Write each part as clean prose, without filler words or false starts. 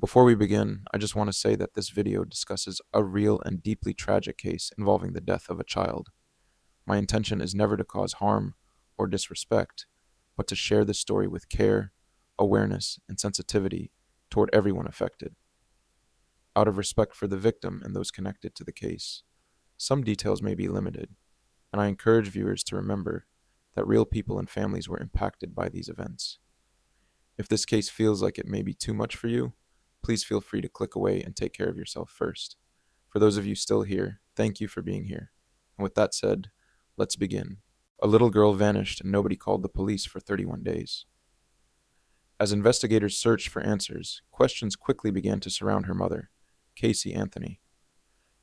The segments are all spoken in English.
Before we begin, I just want to say that this video discusses a real and deeply tragic case involving the death of a child. My intention is never to cause harm or disrespect, but to share this story with care, awareness, and sensitivity toward everyone affected. Out of respect for the victim and those connected to the case, some details may be limited, and I encourage viewers to remember that real people and families were impacted by these events. If this case feels like it may be too much for you, please feel free to click away and take care of yourself first. For those of you still here, thank you for being here. And with that said, let's begin. A little girl vanished and nobody called the police for 31 days. As investigators searched for answers, questions quickly began to surround her mother, Caylee Anthony.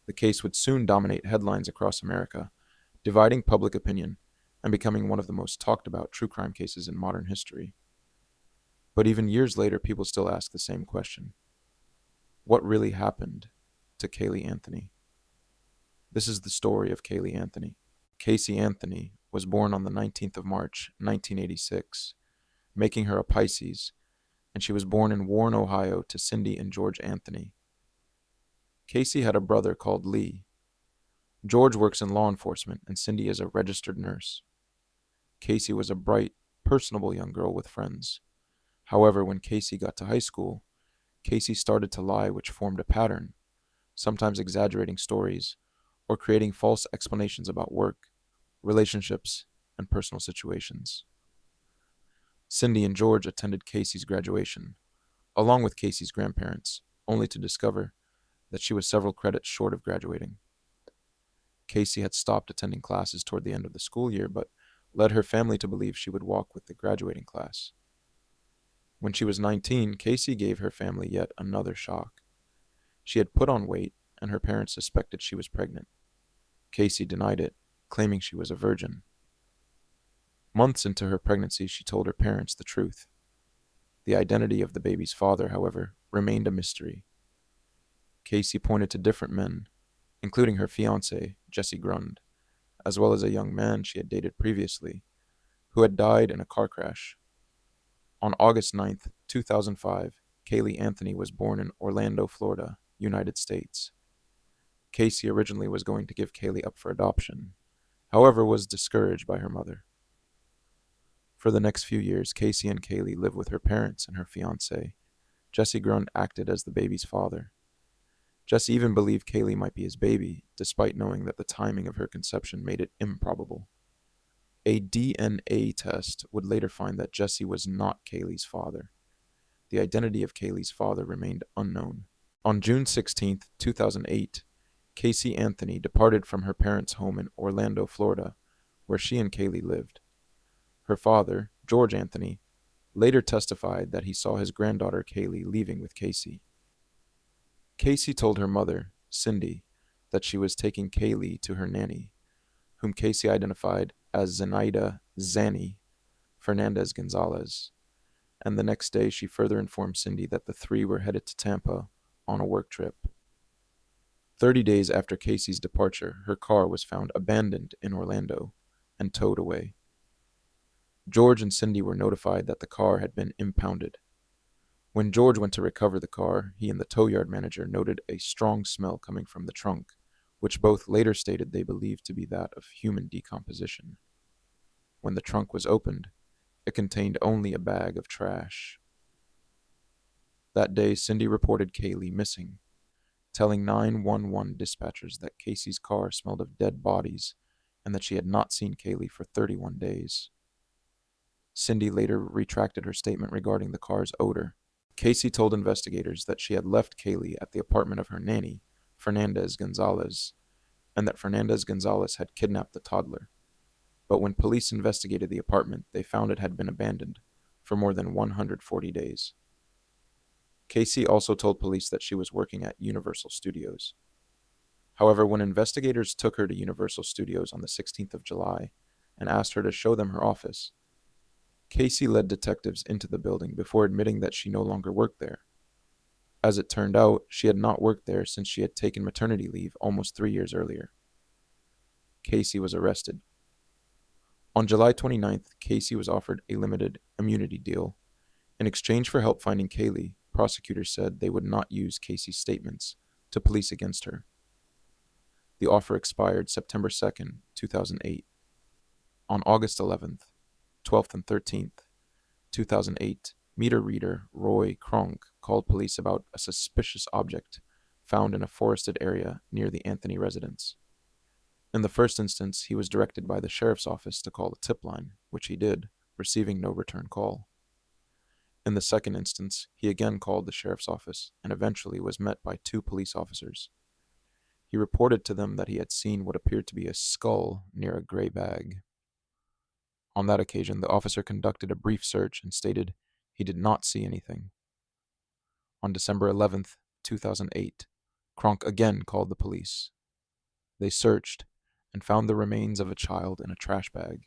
The case would soon dominate headlines across America, dividing public opinion and becoming one of the most talked about true crime cases in modern history. But even years later, people still ask the same question. What really happened to Caylee Anthony? This is the story of Caylee Anthony. Caylee Anthony was born on the 19th of March, 1986, making her a Pisces, and she was born in Warren, Ohio to Cindy and George Anthony. Caylee had a brother called Lee. George works in law enforcement and Cindy is a registered nurse. Caylee was a bright, personable young girl with friends. However, when Caylee got to high school, Caylee started to lie, which formed a pattern, sometimes exaggerating stories or creating false explanations about work, relationships, and personal situations. Cindy and George attended Caylee's graduation, along with Caylee's grandparents, only to discover that she was several credits short of graduating. Caylee had stopped attending classes toward the end of the school year, but led her family to believe she would walk with the graduating class. When she was 19, Caylee gave her family yet another shock. She had put on weight, and her parents suspected she was pregnant. Caylee denied it, claiming she was a virgin. Months into her pregnancy, she told her parents the truth. The identity of the baby's father, however, remained a mystery. Caylee pointed to different men, including her fiancé, Jesse Grund, as well as a young man she had dated previously, who had died in a car crash. On August 9, 2005, Caylee Anthony was born in Orlando, Florida, United States. Caylee originally was going to give Caylee up for adoption, however was discouraged by her mother. For the next few years, Caylee and Caylee lived with her parents and her fiancé. Jesse Grund acted as the baby's father. Jesse even believed Caylee might be his baby, despite knowing that the timing of her conception made it improbable. A DNA test would later find that Jesse was not Caylee's father. The identity of Caylee's father remained unknown. On June 16, 2008, Caylee Anthony departed from her parents' home in Orlando, Florida, where she and Caylee lived. Her father, George Anthony, later testified that he saw his granddaughter Caylee leaving with Caylee. Caylee told her mother, Cindy, that she was taking Caylee to her nanny, whom Caylee identified as Zenaida Zanny Fernandez Gonzalez, and the next day she further informed Cindy that the three were headed to Tampa on a work trip. 30 days after Caylee's departure, her car was found abandoned in Orlando and towed away. George and Cindy were notified that the car had been impounded. When George went to recover the car, he and the tow yard manager noted a strong smell coming from the trunk, which both later stated they believed to be that of human decomposition. When the trunk was opened, it contained only a bag of trash. That day, Cindy reported Caylee missing, telling 911 dispatchers that Caylee's car smelled of dead bodies and that she had not seen Caylee for 31 days. Cindy later retracted her statement regarding the car's odor. Caylee told investigators that she had left Caylee at the apartment of her nanny, Fernandez Gonzalez, and that Fernandez Gonzalez had kidnapped the toddler. But when police investigated the apartment, they found it had been abandoned for more than 140 days. Caylee also told police that she was working at Universal Studios. However, when investigators took her to Universal Studios on the 16th of July and asked her to show them her office, Caylee led detectives into the building before admitting that she no longer worked there. As it turned out, she had not worked there since she had taken maternity leave almost 3 years earlier. Caylee was arrested. On July 29th, Caylee was offered a limited immunity deal. In exchange for help finding Caylee, prosecutors said they would not use Casey's statements to police against her. The offer expired September 2nd, 2008. On August 11th, 12th, and 13th, 2008, meter reader Roy Kronk called police about a suspicious object found in a forested area near the Anthony residence. In the first instance, he was directed by the sheriff's office to call the tip line, which he did, receiving no return call. In the second instance, he again called the sheriff's office and eventually was met by two police officers. He reported to them that he had seen what appeared to be a skull near a gray bag. On that occasion, the officer conducted a brief search and stated he did not see anything. On December 11th, 2008, Kronk again called the police. They searched and found the remains of a child in a trash bag.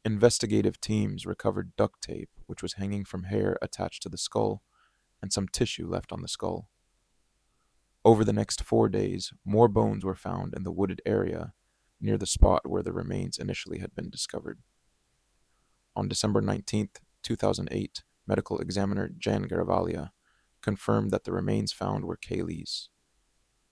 Investigative teams recovered duct tape, which was hanging from hair attached to the skull, and some tissue left on the skull. Over the next 4 days, more bones were found in the wooded area near the spot where the remains initially had been discovered. On December 19th, 2008, medical examiner Jan Garavalia confirmed that the remains found were Caylee's.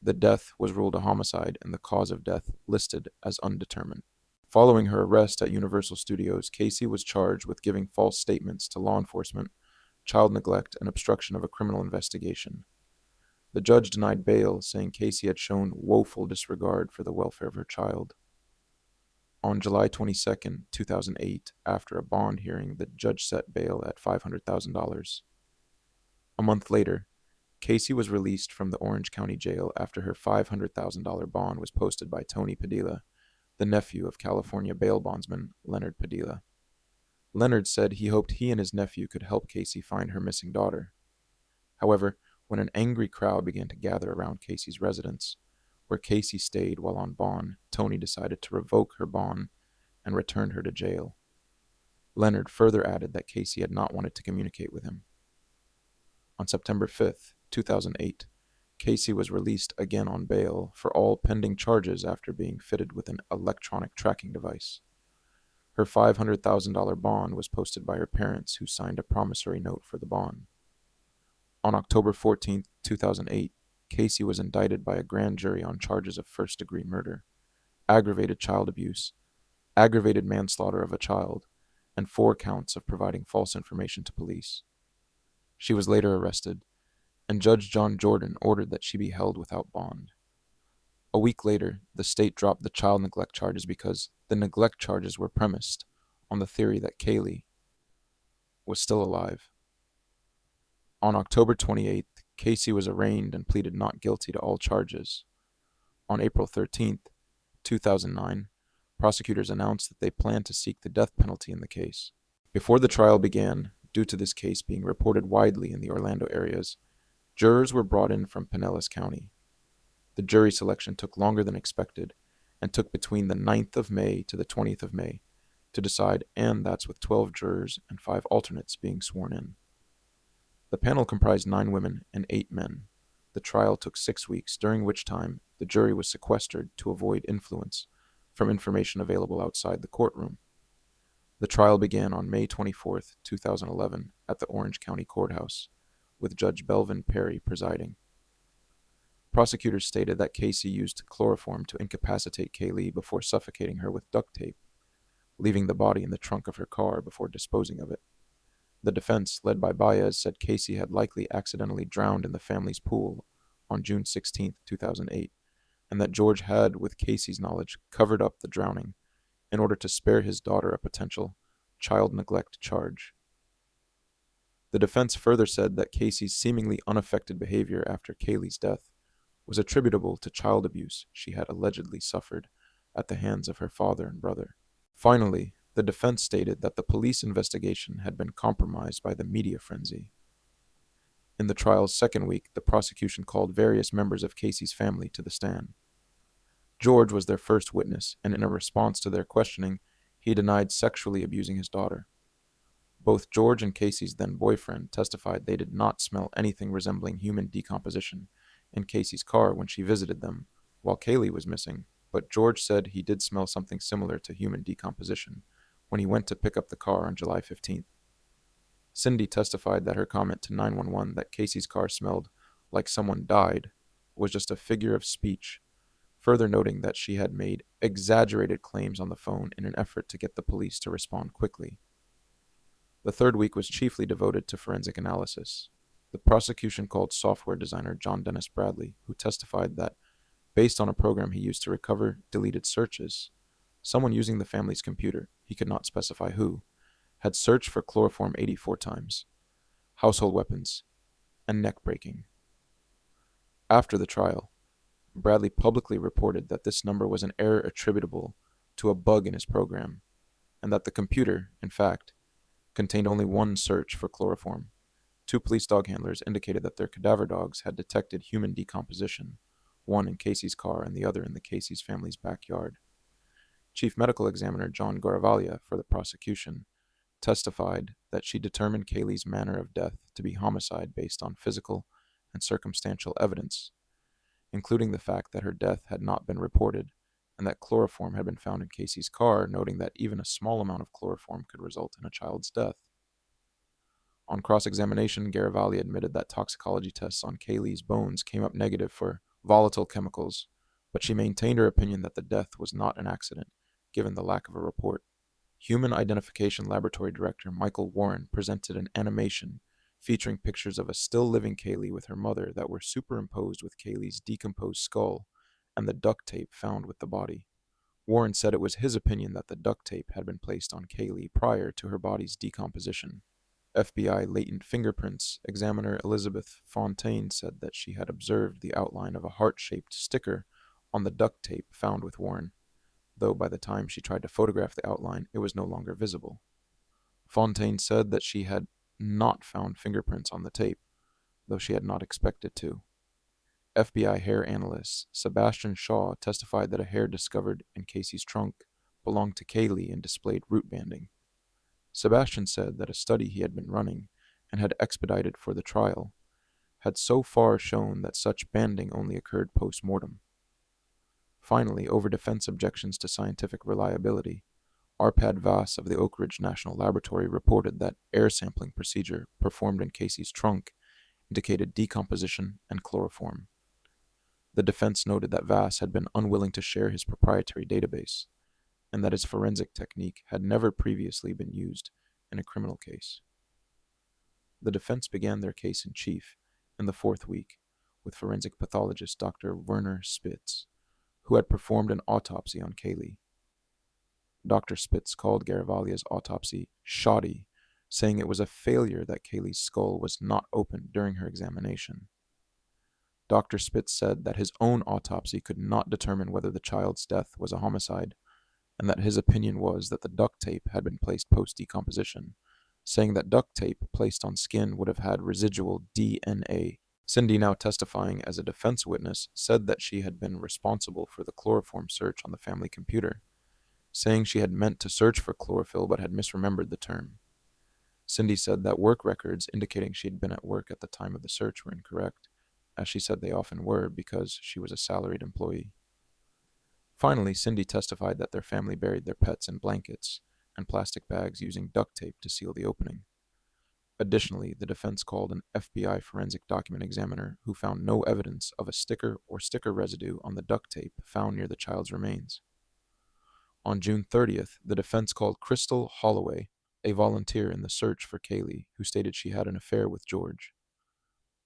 The death was ruled a homicide and the cause of death listed as undetermined. Following her arrest at Universal Studios, Casey was charged with giving false statements to law enforcement, child neglect, and obstruction of a criminal investigation. The judge denied bail, saying Casey had shown woeful disregard for the welfare of her child. On July 22, 2008, after a bond hearing, the judge set bail at $500,000. A month later, Casey was released from the Orange County Jail after her $500,000 bond was posted by Tony Padilla, the nephew of California bail bondsman Leonard Padilla. Leonard said he hoped he and his nephew could help Casey find her missing daughter. However, when an angry crowd began to gather around Casey's residence, where Casey stayed while on bond, Tony decided to revoke her bond and return her to jail. Leonard further added that Casey had not wanted to communicate with him. On September 5th, 2008, Casey was released again on bail for all pending charges after being fitted with an electronic tracking device. Her $500,000 bond was posted by her parents, who signed a promissory note for the bond. On October 14, 2008, Casey was indicted by a grand jury on charges of first-degree murder, aggravated child abuse, aggravated manslaughter of a child, and 4 counts of providing false information to police. She was later arrested, and Judge John Jordan ordered that she be held without bond. A week later, the state dropped the child neglect charges because the neglect charges were premised on the theory that Caylee was still alive. On October 28th, Casey was arraigned and pleaded not guilty to all charges. On April 13th, 2009, prosecutors announced that they planned to seek the death penalty in the case. Before the trial began, due to this case being reported widely in the Orlando areas, jurors were brought in from Pinellas County. The jury selection took longer than expected and took between the 9th of May to the 20th of May to decide, and that's with 12 jurors and 5 alternates being sworn in. The panel comprised 9 women and 8 men. The trial took 6 weeks, during which time the jury was sequestered to avoid influence from information available outside the courtroom. The trial began on May 24, 2011, at the Orange County Courthouse, with Judge Belvin Perry presiding. Prosecutors stated that Casey used chloroform to incapacitate Caylee before suffocating her with duct tape, leaving the body in the trunk of her car before disposing of it. The defense, led by Baez, said Casey had likely accidentally drowned in the family's pool on June 16, 2008, and that George had, with Casey's knowledge, covered up the drowning in order to spare his daughter a potential child neglect charge. The defense further said that Casey's seemingly unaffected behavior after Caylee's death was attributable to child abuse she had allegedly suffered at the hands of her father and brother. Finally, the defense stated that the police investigation had been compromised by the media frenzy. In the trial's second week, the prosecution called various members of Casey's family to the stand. George was their first witness, and in a response to their questioning, he denied sexually abusing his daughter. Both George and Casey's then-boyfriend testified they did not smell anything resembling human decomposition in Casey's car when she visited them while Caylee was missing, but George said he did smell something similar to human decomposition when he went to pick up the car on July 15th. Cindy testified that her comment to 911 that Casey's car smelled like someone died was just a figure of speech, further noting that she had made exaggerated claims on the phone in an effort to get the police to respond quickly. The third week was chiefly devoted to forensic analysis. The prosecution called software designer John Dennis Bradley, who testified that, based on a program he used to recover deleted searches, someone using the family's computer, he could not specify who, had searched for chloroform 84 times, household weapons, and neck breaking. After the trial, Bradley publicly reported that this number was an error attributable to a bug in his program, and that the computer, in fact, contained only one search for chloroform. Two police dog handlers indicated that their cadaver dogs had detected human decomposition, one in Casey's car and the other in the Casey's family's backyard. Chief Medical Examiner John Garavaglia for the prosecution testified that she determined Caylee's manner of death to be homicide based on physical and circumstantial evidence, including the fact that her death had not been reported and that chloroform had been found in Casey's car, noting that even a small amount of chloroform could result in a child's death. On cross-examination, Garavaglia admitted that toxicology tests on Caylee's bones came up negative for volatile chemicals, but she maintained her opinion that the death was not an accident, given the lack of a report. Human Identification Laboratory Director Michael Warren presented an animation featuring pictures of a still-living Caylee with her mother that were superimposed with Caylee's decomposed skull and the duct tape found with the body. Warren said it was his opinion that the duct tape had been placed on Caylee prior to her body's decomposition. FBI latent fingerprints examiner Elizabeth Fontaine said that she had observed the outline of a heart-shaped sticker on the duct tape found with Warren, though by the time she tried to photograph the outline, it was no longer visible. Fontaine said that she had not found fingerprints on the tape, though she had not expected to. FBI hair analyst Sebastian Shaw testified that a hair discovered in Casey's trunk belonged to Caylee and displayed root banding. Sebastian said that a study he had been running and had expedited for the trial had so far shown that such banding only occurred post-mortem. Finally, over defense objections to scientific reliability, Arpad Vass of the Oak Ridge National Laboratory reported that air sampling procedure performed in Casey's trunk indicated decomposition and chloroform. The defense noted that Vass had been unwilling to share his proprietary database, and that his forensic technique had never previously been used in a criminal case. The defense began their case in chief in the fourth week with forensic pathologist Dr. Werner Spitz, who had performed an autopsy on Caylee. Dr. Spitz called Garavaglia's autopsy shoddy, saying it was a failure that Caylee's skull was not opened during her examination. Dr. Spitz said that his own autopsy could not determine whether the child's death was a homicide, and that his opinion was that the duct tape had been placed post-decomposition, saying that duct tape placed on skin would have had residual DNA. Cindy, now testifying as a defense witness, said that she had been responsible for the chloroform search on the family computer, saying she had meant to search for chlorophyll but had misremembered the term. Cindy said that work records indicating she had been at work at the time of the search were incorrect, as she said they often were because she was a salaried employee. Finally, Cindy testified that their family buried their pets in blankets and plastic bags using duct tape to seal the opening. Additionally, the defense called an FBI forensic document examiner who found no evidence of a sticker or sticker residue on the duct tape found near the child's remains. On June 30th, the defense called Crystal Holloway, a volunteer in the search for Caylee, who stated she had an affair with George.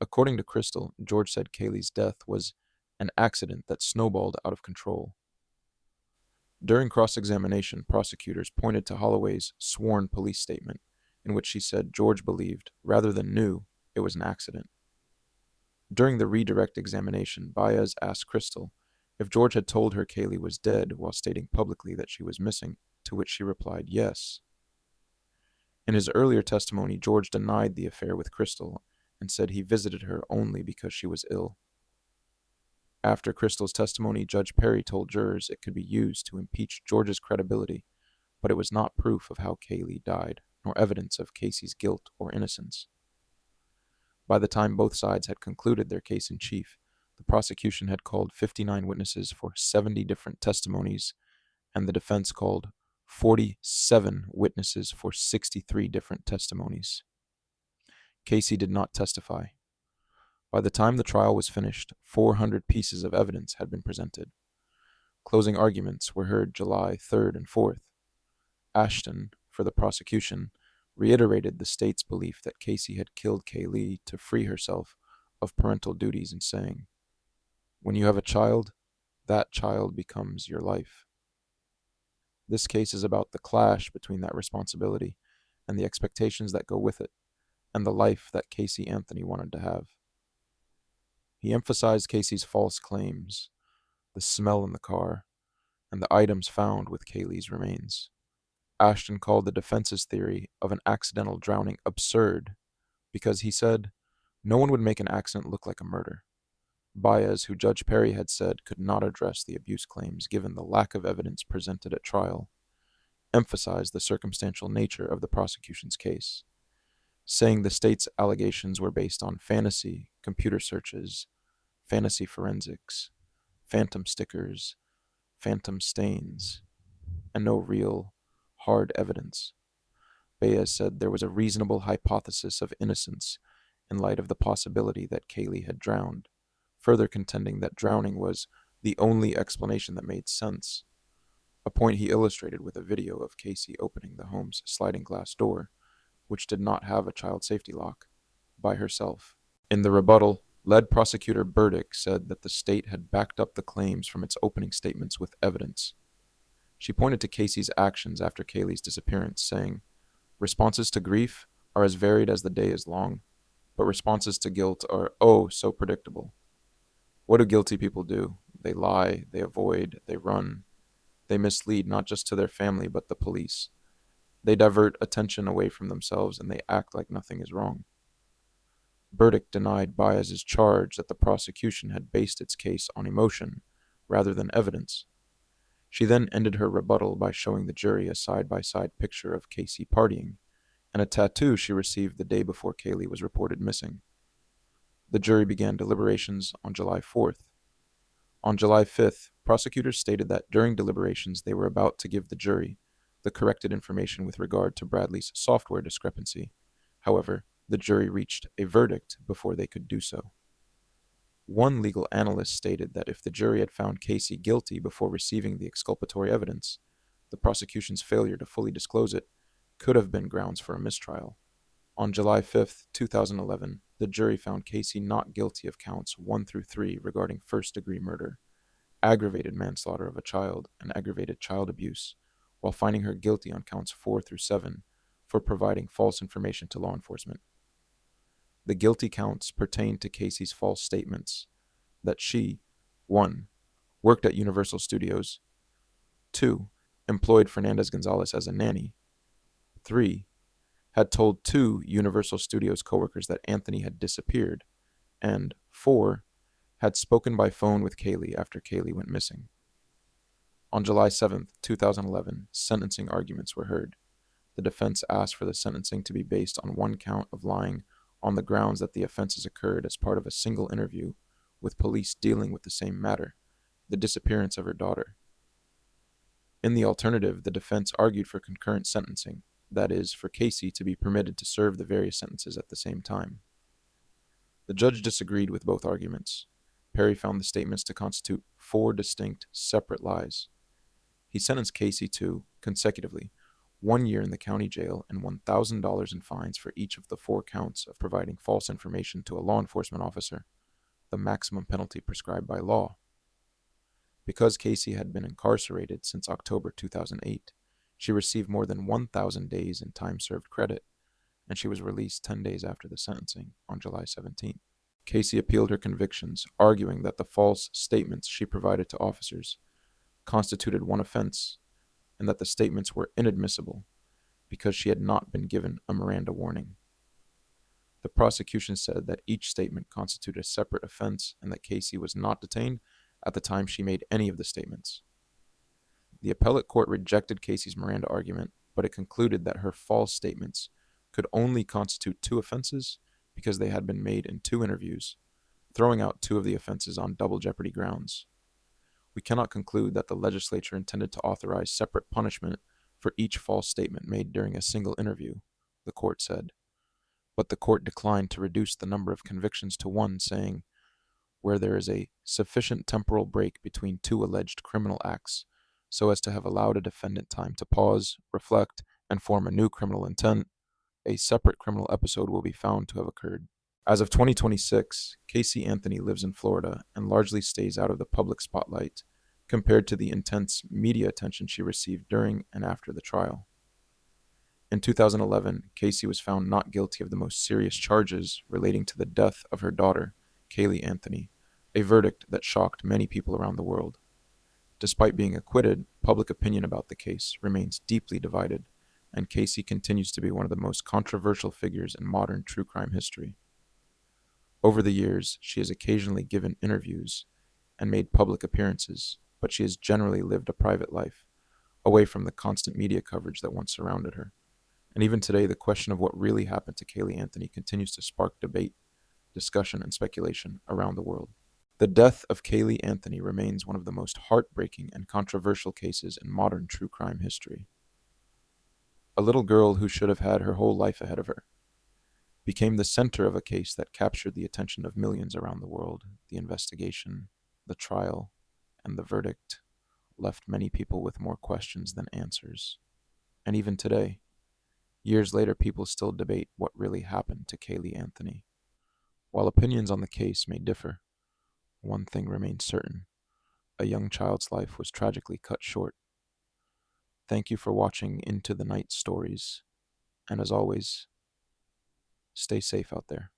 According to Crystal, George said Caylee's death was an accident that snowballed out of control. During cross-examination, prosecutors pointed to Holloway's sworn police statement, in which she said George believed, rather than knew, it was an accident. During the redirect examination, Baez asked Crystal if George had told her Caylee was dead while stating publicly that she was missing, to which she replied yes. In his earlier testimony, George denied the affair with Crystal and said he visited her only because she was ill. After Crystal's testimony, Judge Perry told jurors it could be used to impeach George's credibility, but it was not proof of how Caylee died, nor evidence of Casey's guilt or innocence. By the time both sides had concluded their case in chief, the prosecution had called 59 witnesses for 70 different testimonies, and the defense called 47 witnesses for 63 different testimonies. Caylee did not testify. By the time the trial was finished, 400 pieces of evidence had been presented. Closing arguments were heard July 3rd and 4th. Ashton, for the prosecution, reiterated the state's belief that Caylee had killed Caylee to free herself of parental duties in saying, "When you have a child, that child becomes your life." This case is about the clash between that responsibility and the expectations that go with it, and the life that Caylee Anthony wanted to have. He emphasized Caylee's false claims, the smell in the car, and the items found with Caylee's remains. Ashton called the defense's theory of an accidental drowning absurd because he said, no one would make an accident look like a murder. Baez, who Judge Perry had said could not address the abuse claims given the lack of evidence presented at trial, emphasized the circumstantial nature of the prosecution's case, saying the state's allegations were based on fantasy, computer searches, fantasy forensics, phantom stickers, phantom stains, and no real, hard evidence. Baez said there was a reasonable hypothesis of innocence in light of the possibility that Caylee had drowned, further contending that drowning was the only explanation that made sense, a point he illustrated with a video of Caylee opening the home's sliding glass door, which did not have a child safety lock, by herself. In the rebuttal, lead prosecutor Burdick said that the state had backed up the claims from its opening statements with evidence. She pointed to Caylee's actions after Caylee's disappearance, saying, "Responses to grief are as varied as the day is long, but responses to guilt are, oh, so predictable. What do guilty people do? They lie, they avoid, they run. They mislead not just to their family, but the police. They divert attention away from themselves, and they act like nothing is wrong." Burdick denied Baez's charge that the prosecution had based its case on emotion rather than evidence. She then ended her rebuttal by showing the jury a side-by-side picture of Caylee partying and a tattoo she received the day before Caylee was reported missing. The jury began deliberations on July 4th. On July 5th, prosecutors stated that during deliberations they were about to give the jury the corrected information with regard to Bradley's software discrepancy. However, the jury reached a verdict before they could do so. One legal analyst stated that if the jury had found Caylee guilty before receiving the exculpatory evidence, the prosecution's failure to fully disclose it could have been grounds for a mistrial. On July 5, 2011, the jury found Caylee not guilty of counts 1 through 3 regarding first-degree murder, aggravated manslaughter of a child, and aggravated child abuse, while finding her guilty on counts 4 through 7 for providing false information to law enforcement. The guilty counts pertain to Caylee's false statements that she, 1. worked at Universal Studios, 2. employed Fernandez Gonzalez as a nanny, 3. had told 2 Universal Studios coworkers that Anthony had disappeared, and 4. had spoken by phone with Caylee after Caylee went missing. On July 7, 2011, sentencing arguments were heard. The defense asked for the sentencing to be based on 1 count of lying on the grounds that the offenses occurred as part of a single interview with police dealing with the same matter, the disappearance of her daughter. In the alternative, the defense argued for concurrent sentencing, that is, for Caylee to be permitted to serve the various sentences at the same time. The judge disagreed with both arguments. Perry found the statements to constitute 4 distinct, separate lies. He sentenced Caylee to, consecutively, 1 year in the county jail and $1,000 in fines for each of the 4 counts of providing false information to a law enforcement officer, the maximum penalty prescribed by law. Because Caylee had been incarcerated since October 2008, she received more than 1,000 days in time served credit, and she was released 10 days after the sentencing on July 17. Caylee appealed her convictions, arguing that the false statements she provided to officers constituted 1 offense, and that the statements were inadmissible because she had not been given a Miranda warning. The prosecution said that each statement constituted a separate offense and that Caylee was not detained at the time she made any of the statements. The appellate court rejected Caylee's Miranda argument, but it concluded that her false statements could only constitute 2 offenses because they had been made in 2 interviews, throwing out 2 of the offenses on double jeopardy grounds. We cannot conclude that the legislature intended to authorize separate punishment for each false statement made during a single interview, the court said. but the court declined to reduce the number of convictions to one, saying, "Where there is a sufficient temporal break between two alleged criminal acts, so as to have allowed a defendant time to pause, reflect, and form a new criminal intent, a separate criminal episode will be found to have occurred." As of 2026, Caylee Anthony lives in Florida and largely stays out of the public spotlight compared to the intense media attention she received during and after the trial. In 2011, Caylee was found not guilty of the most serious charges relating to the death of her daughter, Caylee Anthony, a verdict that shocked many people around the world. Despite being acquitted, public opinion about the case remains deeply divided, and Caylee continues to be one of the most controversial figures in modern true crime history. Over the years, she has occasionally given interviews and made public appearances, but she has generally lived a private life, away from the constant media coverage that once surrounded her. And even today, the question of what really happened to Caylee Anthony continues to spark debate, discussion, and speculation around the world. The death of Caylee Anthony remains one of the most heartbreaking and controversial cases in modern true crime history. A little girl who should have had her whole life ahead of her became the center of a case that captured the attention of millions around the world. The investigation, the trial, and the verdict left many people with more questions than answers. And even today, years later, people still debate what really happened to Caylee Anthony. While opinions on the case may differ, one thing remains certain: a young child's life was tragically cut short. Thank you for watching Into the Night Stories, and as always, stay safe out there.